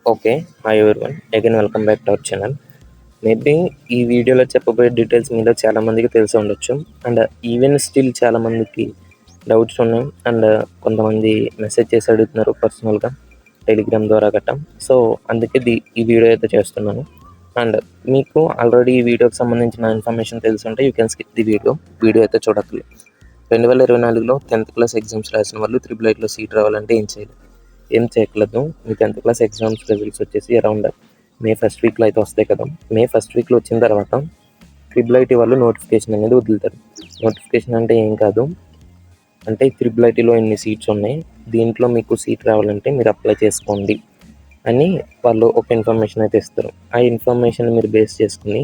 Okay. Hi everyone. Again welcome back to our channel. Maybe ఈ వీడియోలో చెప్పబోయే details మీలో చాలామందికి తెలిసి ఉండొచ్చు. అండ్ ఈవెన్ స్టిల్ చాలామందికి డౌట్స్ ఉన్నాయి. అండ్ కొంతమంది మెసేజ్ చేసి అడుగుతున్నారు పర్సనల్గా టెలిగ్రామ్ ద్వారా గట్టా. సో అందుకే ఈ వీడియో అయితే చేస్తున్నాను. అండ్ మీకు ఆల్రెడీ ఈ వీడియోకి సంబంధించిన ఇన్ఫర్మేషన్ తెలిసి ఉంటే you can skip the video అయితే చూడక్కర్లేదు. 2024లో 10th క్లాస్ ఎగ్జామ్స్ రాసిన వాళ్ళు త్రిబుల్ ఐటీలో సీట్ రావాలంటే ఏం చేయట్లేదు. మీ 10th క్లాస్ ఎగ్జామ్స్ రిజల్ట్స్ వచ్చేసి అరౌండ్ మే ఫస్ట్ వీక్లో అయితే వస్తాయి కదా. మే ఫస్ట్ వీక్లో వచ్చిన తర్వాత త్రిబుల్ ఐటీ వాళ్ళు నోటిఫికేషన్ అనేది వదులుతారు. నోటిఫికేషన్ అంటే ఏం కాదు, అంటే త్రిబుల్ ఐటీలో ఎన్ని సీట్స్ ఉన్నాయి, దీంట్లో మీకు సీట్ రావాలంటే మీరు అప్లై చేసుకోండి అని వాళ్ళు ఒక ఇన్ఫర్మేషన్ అయితే ఇస్తారు. ఆ ఇన్ఫర్మేషన్ మీరు బేస్ చేసుకుని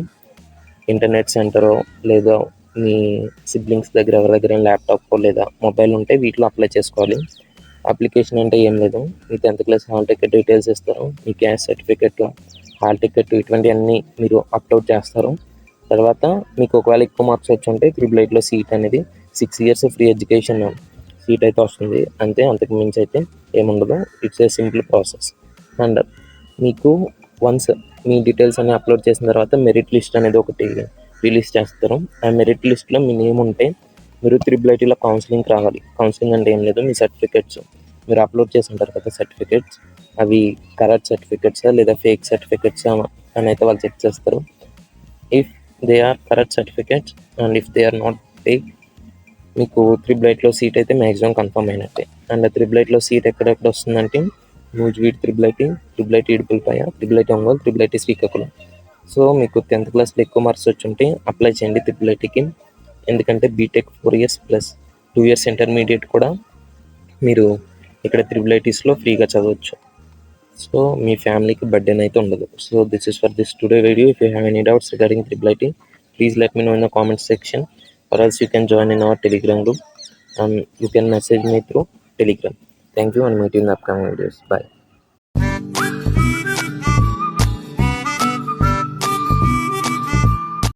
ఇంటర్నెట్ సెంటరో లేదా మీ సిబ్లింగ్స్ దగ్గర ఎవరి దగ్గర ల్యాప్టాప్ లేదా మొబైల్ ఉంటే వీటిలో అప్లై చేసుకోవాలి. అప్లికేషన్ అంటే ఏం లేదు, మీ 10th class hall ticket details ఇస్తారు, మీ క్యాస్ట్ సర్టిఫికెట్, హాల్ టికెట్ ఇటువంటివన్నీ మీరు అప్లోడ్ చేస్తారు. తర్వాత మీకు ఒకవేళ ఎక్కువ మార్క్స్ వచ్చి ఉంటే త్రిబుల్ ఐటీలో సీట్ అనేది 6 years ఫ్రీ ఎడ్యుకేషన్ సీట్ అయితే వస్తుంది. అంతే, అంతకు మించి అయితే ఏముండదు. It's a simple process. And మీకు వన్స్ మీ డీటెయిల్స్ అన్ని అప్లోడ్ చేసిన తర్వాత మెరిట్ లిస్ట్ అనేది ఒకటి రిలీజ్ చేస్తారు. ఆ మెరిట్ లిస్ట్లో మీ నేమ్ ఉంటే మీరు త్రిబుల్ ఐటీలో కౌన్సిలింగ్కి రావాలి. కౌన్సిలింగ్ అంటే ఏం లేదు, మీ సర్టిఫికెట్స్ మీరు అప్లోడ్ చేసి ఉంటారు కదా, సర్టిఫికెట్స్ అవి కరెక్ట్ సర్టిఫికెట్సా లేదా ఫేక్ సర్టిఫికెట్సా అని అయితే వాళ్ళు చెక్ చేస్తారు. If they are correct certificates and if they are not fake, మీకు త్రిబుల్ ఐటీలో సీట్ అయితే మ్యాక్సిమం కన్ఫర్మ్ అయినట్టే. అండ్ త్రిబుల్ ఐటీలో సీట్ ఎక్కడెక్కడ వస్తుందంటే Nuzvid triple IT Idupulapaya, triple IT Ongole, triple IT Srikakulam. So మీకు 10th క్లాస్లో ఎక్కువ మార్క్స్ వచ్చి ఉంటే అప్లై చేయండి త్రిబుల్ ఐటీకి. ఎందుకంటే BTech 4 years plus 2 years intermediate కూడా మీరు ఇక్కడ త్రిబుల్ ఐటీస్లో ఫ్రీగా చదవచ్చు. సో మీ ఫ్యామిలీకి బర్డెన్ అయితే ఉండదు. So this is for this today video. If you have any doubts regarding triple IT, please let me know in the comment section, or else you can join in our Telegram group. You can message me through Telegram. Thank you and meet you in the upcoming videos. Bye.